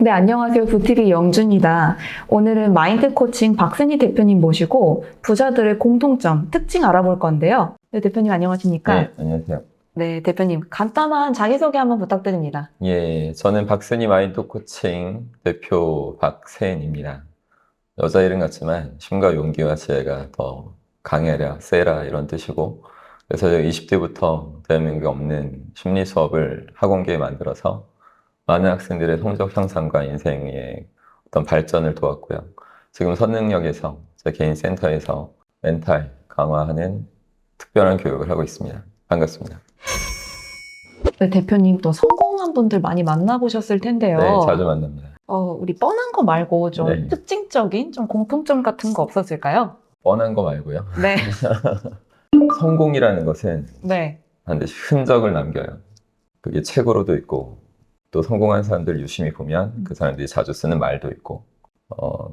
네, 안녕하세요. 부티비 영준이다. 오늘은 마인드 코칭 박센희 대표님 모시고 부자들의 공통점, 특징 알아볼 건데요. 네, 대표님 안녕하십니까? 네, 안녕하세요. 네, 대표님 간단한 자기소개 한번 부탁드립니다. 예, 저는 박센희 마인드 코칭 대표 박센입니다. 여자 이름 같지만 힘과 용기와 지혜가 더 강해라, 세라 이런 뜻이고, 그래서 제가 20대부터 대한민국에 없는 심리 수업을 학원계에 만들어서 많은 학생들의 성적 향상과 인생의 어떤 발전을 도왔고요. 지금 선능력에서 제 개인 센터에서 멘탈 강화하는 특별한 교육을 하고 있습니다. 반갑습니다. 네, 대표님 또 성공한 분들 많이 만나보셨을 텐데요. 네, 자주 만납니다. 우리 뻔한 거 말고 좀 네. 특징적인 좀 공통점 같은 거 없었을까요? 뻔한 거 말고요. 네, 성공이라는 것은 네. 반드시 흔적을 남겨요. 그게 책으로도 있고, 또 성공한 사람들 유심히 보면 그 사람들이 자주 쓰는 말도 있고,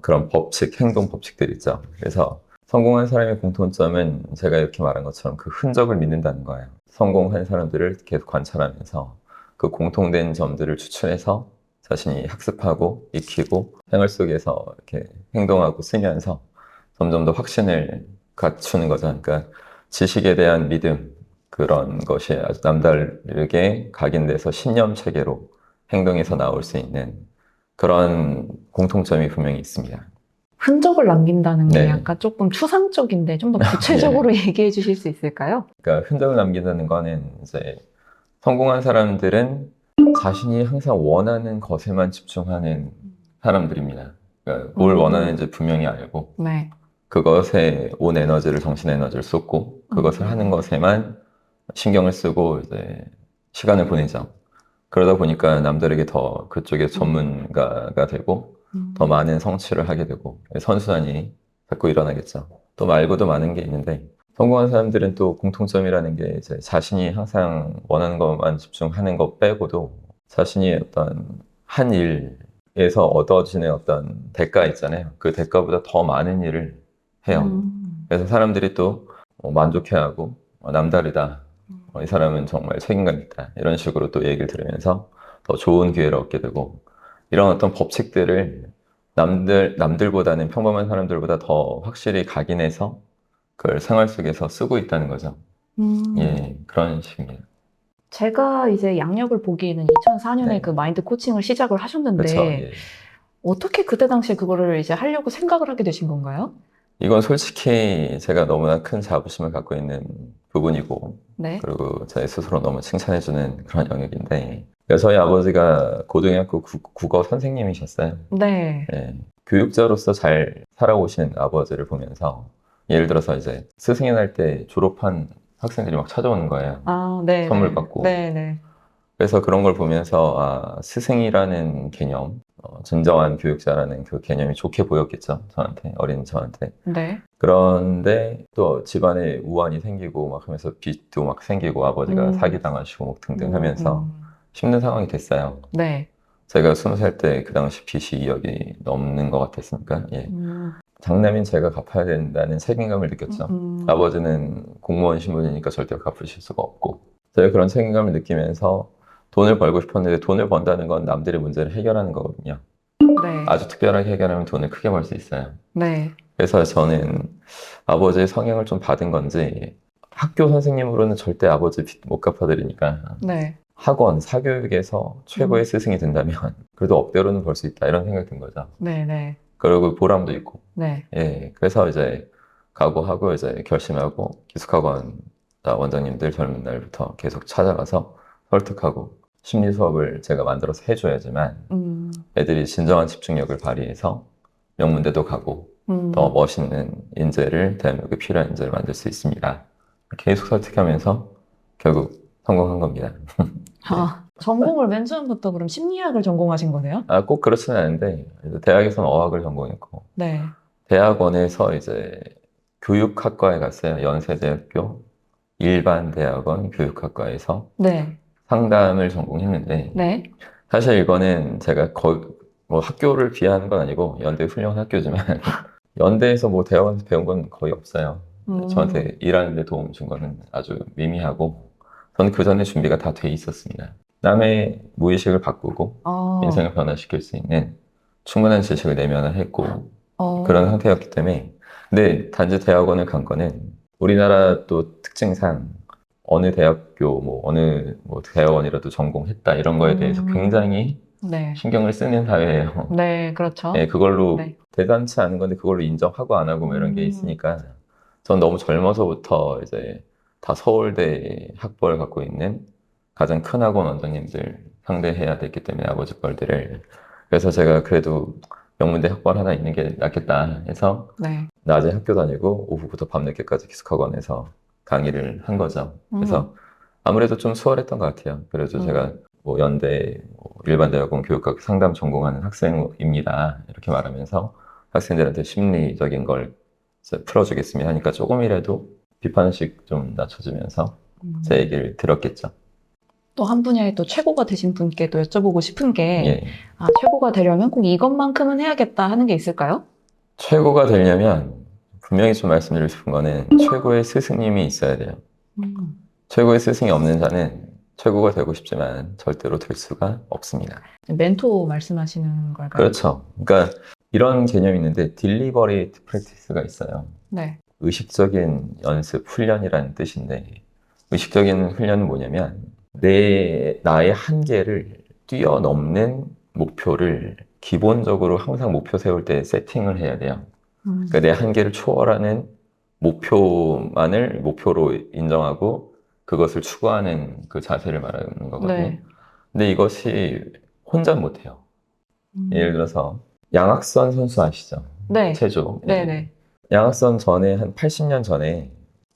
그런 법칙, 행동 법칙들 있죠. 그래서 성공한 사람의 공통점은 제가 이렇게 말한 것처럼 그 흔적을 믿는다는 거예요. 성공한 사람들을 계속 관찰하면서 그 공통된 점들을 추출해서 자신이 학습하고 익히고 생활 속에서 이렇게 행동하고 쓰면서 점점 더 확신을 갖추는 거죠. 그러니까 지식에 대한 믿음, 그런 것이 아주 남다르게 각인돼서 신념 체계로 행동에서 나올 수 있는 그런 공통점이 분명히 있습니다. 흔적을 남긴다는 게 네. 약간 조금 추상적인데 좀 더 구체적으로 얘기해 주실 수 있을까요? 그러니까 흔적을 남긴다는 거는 이제 성공한 사람들은 자신이 항상 원하는 것에만 집중하는 사람들입니다. 그러니까 뭘 원하는지 분명히 알고 네. 그것에 온 에너지를, 정신 에너지를 쏟고 그것을 하는 것에만 신경을 쓰고 이제 시간을 보내죠. 그러다 보니까 남들에게 더 그쪽에 전문가가 되고 더 많은 성취를 하게 되고 선순환이 자꾸 일어나겠죠. 또 말고도 많은 게 있는데 성공한 사람들은 또 공통점이라는 게 이제 자신이 항상 원하는 것만 집중하는 것 빼고도 자신이 어떤 한 일에서 얻어지는 어떤 대가 있잖아요. 그 대가보다 더 많은 일을 해요. 그래서 사람들이 또 만족해하고 남다르다. 이 사람은 정말 책임감 있다. 이런 식으로 또 얘기를 들으면서 더 좋은 기회를 얻게 되고 이런 어떤 법칙들을 남들보다는 평범한 사람들보다 더 확실히 각인해서 그걸 생활 속에서 쓰고 있다는 거죠. 예, 그런 식입니다. 제가 이제 양력을 보기에는 2004년에 네. 그 마인드 코칭을 시작을 하셨는데 그렇죠. 예. 어떻게 그때 당시에 그거를 이제 하려고 생각을 하게 되신 건가요? 이건 솔직히 제가 너무나 큰 자부심을 갖고 있는 부분이고 네. 그리고 제 스스로 너무 칭찬해주는 그런 영역인데 그러니까 저희 아버지가 고등학교 국어 선생님이셨어요. 네. 예, 교육자로서 잘 살아오신 아버지를 보면서 예를 들어서 이제 스승의 날 때 졸업한 학생들이 막 찾아오는 거예요. 아, 네. 선물 받고. 네, 네. 그래서 그런 걸 보면서 스승이라는 개념, 진정한 교육자라는 그 개념이 좋게 보였겠죠. 저한테, 어린 저한테. 네. 그런데 또 집안에 우환이 생기고 막 하면서 빚도 막 생기고 아버지가 음. 사기당하시고 막 등등 하면서 힘든 상황이 됐어요. 네. 제가 20살 때 그 당시 빚이 2억이 넘는 것 같았으니까 예. 장남인 제가 갚아야 된다는 책임감을 느꼈죠. 아버지는 공무원 신분이니까 절대 갚으실 수가 없고 제가 그런 책임감을 느끼면서 돈을 벌고 싶었는데 돈을 번다는 건 남들의 문제를 해결하는 거거든요. 네. 아주 특별하게 해결하면 돈을 크게 벌 수 있어요. 네. 그래서 저는 아버지의 성향을 좀 받은 건지 학교 선생님으로는 절대 아버지 빚 못 갚아드리니까 네. 학원, 사교육에서 최고의 스승이 된다면 그래도 억대로는 벌 수 있다 이런 생각이 든 거죠. 네. 네. 그리고 보람도 있고 네. 예, 그래서 이제 각오하고 이제 결심하고 기숙학원 원장님들 젊은 날부터 계속 찾아가서 설득하고 심리 수업을 제가 만들어서 해줘야지만 애들이 진정한 집중력을 발휘해서 명문대도 가고 더 멋있는 인재를 대한민국에 필요한 인재를 만들 수 있습니다. 계속 설득하면서 결국 성공한 겁니다. 전공을 맨 처음부터 그럼 심리학을 전공하신 거네요? 꼭 그렇지는 않은데 대학에서는 어학을 전공했고 네. 대학원에서 이제 교육학과에 갔어요. 연세대학교 일반대학원 교육학과에서 네. 상담을 전공했는데 네. 사실 이거는 제가 거의 뭐 학교를 비하하는 건 아니고 연대 훌륭한 학교지만 연대에서 뭐 대학원에서 배운 건 거의 없어요. 저한테 일하는 데 도움 준 거는 아주 미미하고 저는 그 전에 준비가 다 돼 있었습니다. 남의 무의식을 바꾸고 어, 인생을 변화시킬 수 있는 충분한 지식을 내면을 했고 어, 그런 상태였기 때문에. 근데 단지 대학원을 간 거는 우리나라 또 특징상 어느 대학교 뭐 어느 뭐 대학원이라도 전공했다 이런 거에 대해서 굉장히 네. 신경을 쓰는 사회예요. 네, 그렇죠. 예, 그걸로 네. 대단치 않은 건데 그걸로 인정하고 안 하고 뭐 이런 게 있으니까 전 너무 젊어서부터 이제 다 서울대 학벌 갖고 있는 가장 큰 학원 원장님들 상대해야 됐기 때문에 아버지 뻘들을. 그래서 제가 그래도 명문대 학벌 하나 있는 게 낫겠다 해서 네. 낮에 학교 다니고 오후부터 밤늦게까지 기숙학원에서 강의를 한 거죠. 그래서 아무래도 좀 수월했던 것 같아요. 그래도 제가 뭐 연대 뭐 일반대학원 교육학 상담 전공하는 학생입니다. 이렇게 말하면서 학생들한테 심리적인 걸 이제 풀어주겠습니다 하니까 조금이라도 비판의식 좀 낮춰주면서 제 얘기를 들었겠죠. 또 한 분야에 또 최고가 되신 분께 또 여쭤보고 싶은 게, 예. 아, 최고가 되려면 꼭 이것만큼은 해야겠다 하는 게 있을까요? 최고가 되려면 분명히 좀 말씀드리고 싶은 거는 최고의 스승님이 있어야 돼요. 최고의 스승이 없는 자는 최고가 되고 싶지만 절대로 될 수가 없습니다. 멘토 말씀하시는 걸까요? 그렇죠. 그러니까 이런 개념이 있는데 딜리버리트 프랙티스가 있어요. 네. 의식적인 연습, 훈련이라는 뜻인데 의식적인 훈련은 뭐냐면 나의 한계를 뛰어넘는 목표를 기본적으로 항상 목표 세울 때 세팅을 해야 돼요. 그러니까 내 한계를 초월하는 목표만을 목표로 인정하고 그것을 추구하는 그 자세를 말하는 거거든요. 네. 근데 이것이 혼자 못해요. 예를 들어서 양학선 선수 아시죠? 네. 체조. 네네. 양학선 전에 한 80년 전에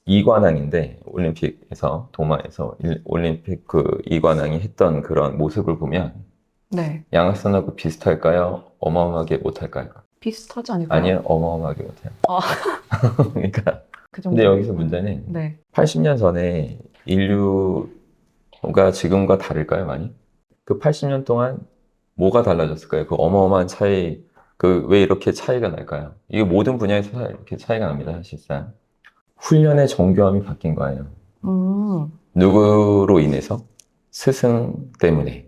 이관왕인데 올림픽에서 도마에서 올림픽 그 이관왕이 했던 그런 모습을 보면 네. 양학선하고 비슷할까요? 어마어마하게 못할까요? 비슷하지 않을까요? 아니요, 어마어마하게 못해요. 아. 그러니까 그 정도. 근데 여기서 문제는 네. 80년 전에 인류가 지금과 다를까요, 많이? 그 80년 동안 뭐가 달라졌을까요? 그 어마어마한 차이, 그 왜 이렇게 차이가 날까요? 이게 모든 분야에서 이렇게 차이가 납니다, 사실상. 훈련의 정교함이 바뀐 거예요. 누구로 인해서? 스승 때문에.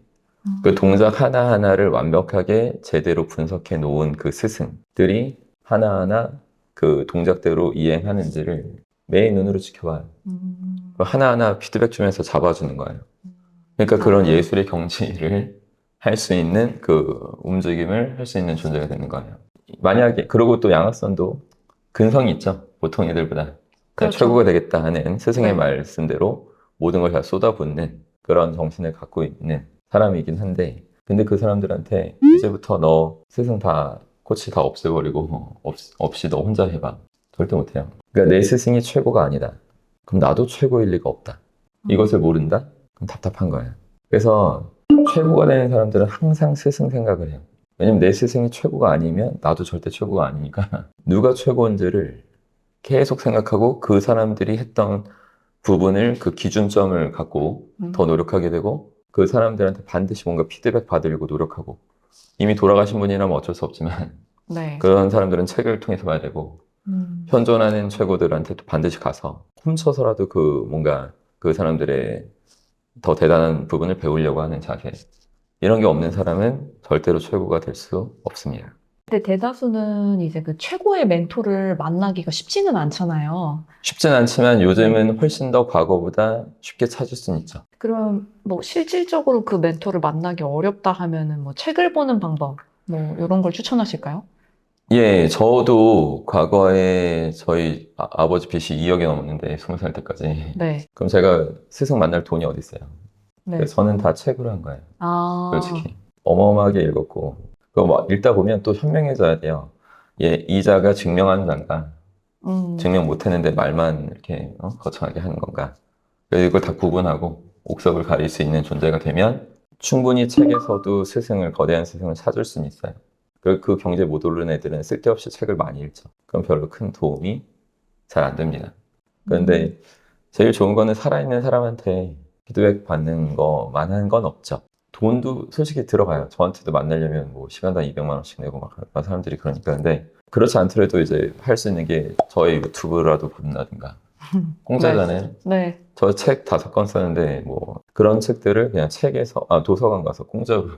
그 동작 하나하나를 완벽하게 제대로 분석해 놓은 그 스승들이 하나하나 그 동작대로 이행하는지를 매일 눈으로 지켜봐요. 하나하나 피드백 주면서 잡아주는 거예요. 그러니까 그런 예술의 경지를 할 수 있는 그 움직임을 할 수 있는 존재가 되는 거예요. 만약에, 그리고 또 양학선도 근성이 있죠. 보통 애들보다. 그렇죠. 최고가 되겠다 하는 스승의 네. 말씀대로 모든 걸 다 쏟아붓는 그런 정신을 갖고 있는 사람이긴 한데, 근데 그 사람들한테 이제부터 너 스승 다, 코치 다 없애버리고 없이 너 혼자 해봐. 절대 못해요. 그러니까 내 스승이 최고가 아니다. 그럼 나도 최고일 리가 없다. 이것을 모른다? 그럼 답답한 거예요. 그래서 최고가 되는 사람들은 항상 스승 생각을 해요. 왜냐면 내 스승이 최고가 아니면 나도 절대 최고가 아니니까 누가 최고인지를 계속 생각하고 그 사람들이 했던 부분을 그 기준점을 갖고 더 노력하게 되고 그 사람들한테 반드시 뭔가 피드백 받으려고 노력하고. 이미 돌아가신 분이라면 어쩔 수 없지만 네. 그런 사람들은 책을 통해서 봐야 되고 현존하는 최고들한테 또 반드시 가서 훔쳐서라도 그 뭔가 그 사람들의 더 대단한 부분을 배우려고 하는 자세, 이런 게 없는 사람은 절대로 최고가 될 수 없습니다. 근데 대다수는 이제 그 최고의 멘토를 만나기가 쉽지는 않잖아요. 쉽진 않지만 요즘은 훨씬 더 과거보다 쉽게 찾을 수는 있죠. 그럼 뭐 실질적으로 그 멘토를 만나기 어렵다 하면은 뭐 책을 보는 방법, 뭐 이런 걸 추천하실까요? 예, 저도 과거에 저희 아버지 빚이 2억이 넘었는데 20살 때까지. 네. 그럼 제가 스승 만날 돈이 어디 있어요? 네. 그래서 저는 다 책으로 한 거예요. 아. 솔직히. 어마어마하게 읽었고. 그거 막 읽다 보면 또 현명해져야 돼요. 예, 이자가 증명하는 단가. 증명 못했는데 말만 이렇게 거창하게 하는 건가. 그래서 이걸 다 구분하고 옥석을 가릴 수 있는 존재가 되면 충분히 책에서도 스승을, 거대한 스승을 찾을 수는 있어요. 그 경제 못 오르는 애들은 쓸데없이 책을 많이 읽죠. 그럼 별로 큰 도움이 잘 안 됩니다. 그런데 제일 좋은 거는 살아있는 사람한테 피드백 받는 거만 한 건 없죠. 돈도 솔직히 들어가요. 저한테도 만나려면 뭐 시간당 200만 원씩 내고 막 사람들이 그러니까. 근데 그렇지 않더라도 이제 할 수 있는 게 저의 유튜브라도 본다든가 공짜잖아요. 네. 저 책 5권 썼는데 뭐 그런 책들을 그냥 책에서 도서관 가서 공짜로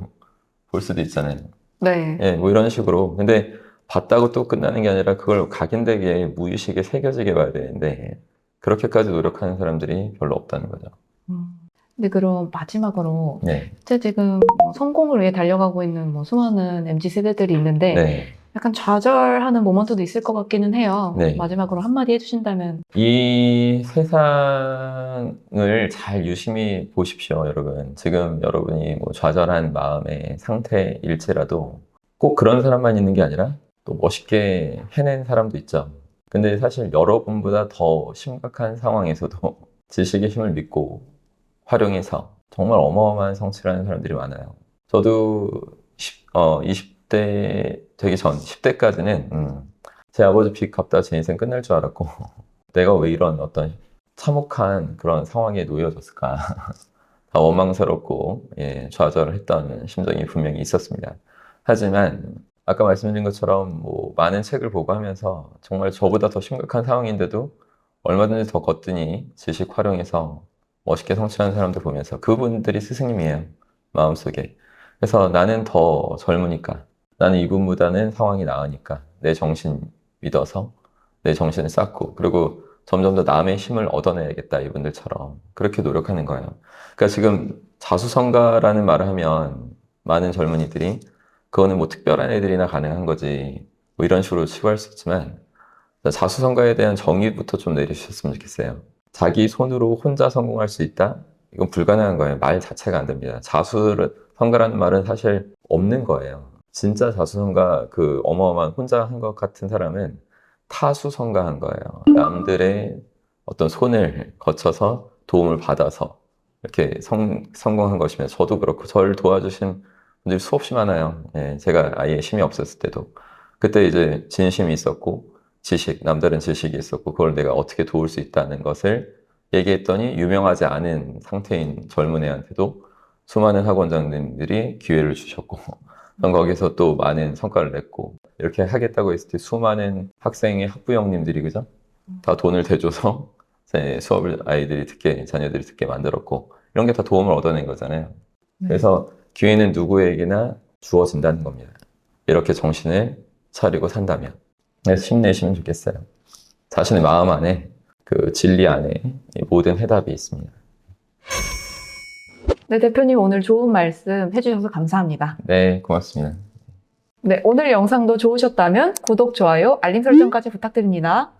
볼 수도 있잖아요. 네. 예, 뭐 이런 식으로. 근데 봤다고 또 끝나는 게 아니라 그걸 각인되게 무의식에 새겨지게 봐야 되는데 그렇게까지 노력하는 사람들이 별로 없다는 거죠. 근데 그럼 마지막으로 네, 실제 지금 뭐 성공을 위해 달려가고 있는 뭐 수많은 MZ 세대들이 있는데 네, 약간 좌절하는 모먼트도 있을 것 같기는 해요. 네. 마지막으로 한마디 해주신다면. 이 세상을 잘 유심히 보십시오, 여러분. 지금 여러분이 뭐 좌절한 마음의 상태일지라도 꼭 그런 사람만 있는 게 아니라 또 멋있게 해낸 사람도 있죠. 근데 사실 여러분보다 더 심각한 상황에서도 지식의 힘을 믿고 활용해서 정말 어마어마한 성취를 하는 사람들이 많아요. 저도 20대 되기 전, 10대까지는 제 아버지 빚 갚다 제 인생 끝날 줄 알았고 내가 왜 이런 어떤 참혹한 그런 상황에 놓여졌을까 다 원망스럽고 예, 좌절을 했던 심정이 분명히 있었습니다. 하지만 아까 말씀드린 것처럼 뭐 많은 책을 보고 하면서 정말 저보다 더 심각한 상황인데도 얼마든지 더 거뜬히 지식 활용해서 멋있게 성취하는 사람들 보면서 그분들이 스승님이에요. 마음속에. 그래서 나는 더 젊으니까 나는 이분보다는 상황이 나으니까 내 정신 믿어서 내 정신을 쌓고 그리고 점점 더 남의 힘을 얻어내야겠다 이분들처럼 그렇게 노력하는 거예요. 그러니까 지금 자수성가라는 말을 하면 많은 젊은이들이 그거는 뭐 특별한 애들이나 가능한 거지 뭐 이런 식으로 치부할 수 있지만 자수성가에 대한 정의부터 좀 내려주셨으면 좋겠어요. 자기 손으로 혼자 성공할 수 있다? 이건 불가능한 거예요. 말 자체가 안 됩니다. 자수성가라는 말은 사실 없는 거예요. 진짜 자수성가 그 어마어마한 혼자 한 것 같은 사람은 타수성가한 거예요. 남들의 어떤 손을 거쳐서 도움을 받아서 이렇게 성공한 것이면 저도 그렇고 저를 도와주신 분들이 수없이 많아요. 예, 제가 아예 힘이 없었을 때도. 그때 이제 진심이 있었고 지식, 남다른 지식이 있었고 그걸 내가 어떻게 도울 수 있다는 것을 얘기했더니 유명하지 않은 상태인 젊은 애한테도 수많은 학원장님들이 기회를 주셨고 전 거기서 또 많은 성과를 냈고 이렇게 하겠다고 했을 때 수많은 학생의 학부형님들이 그죠? 다 돈을 대줘서 제 수업을 아이들이 듣게 자녀들이 듣게 만들었고 이런 게 다 도움을 얻어낸 거잖아요. 그래서 기회는 누구에게나 주어진다는 겁니다. 이렇게 정신을 차리고 산다면 그래서 힘내시면 좋겠어요. 자신의 마음 안에 그 진리 안에 이 모든 해답이 있습니다. 네, 대표님 오늘 좋은 말씀 해주셔서 감사합니다. 네, 고맙습니다. 네, 오늘 영상도 좋으셨다면 구독, 좋아요, 알림 설정까지 부탁드립니다.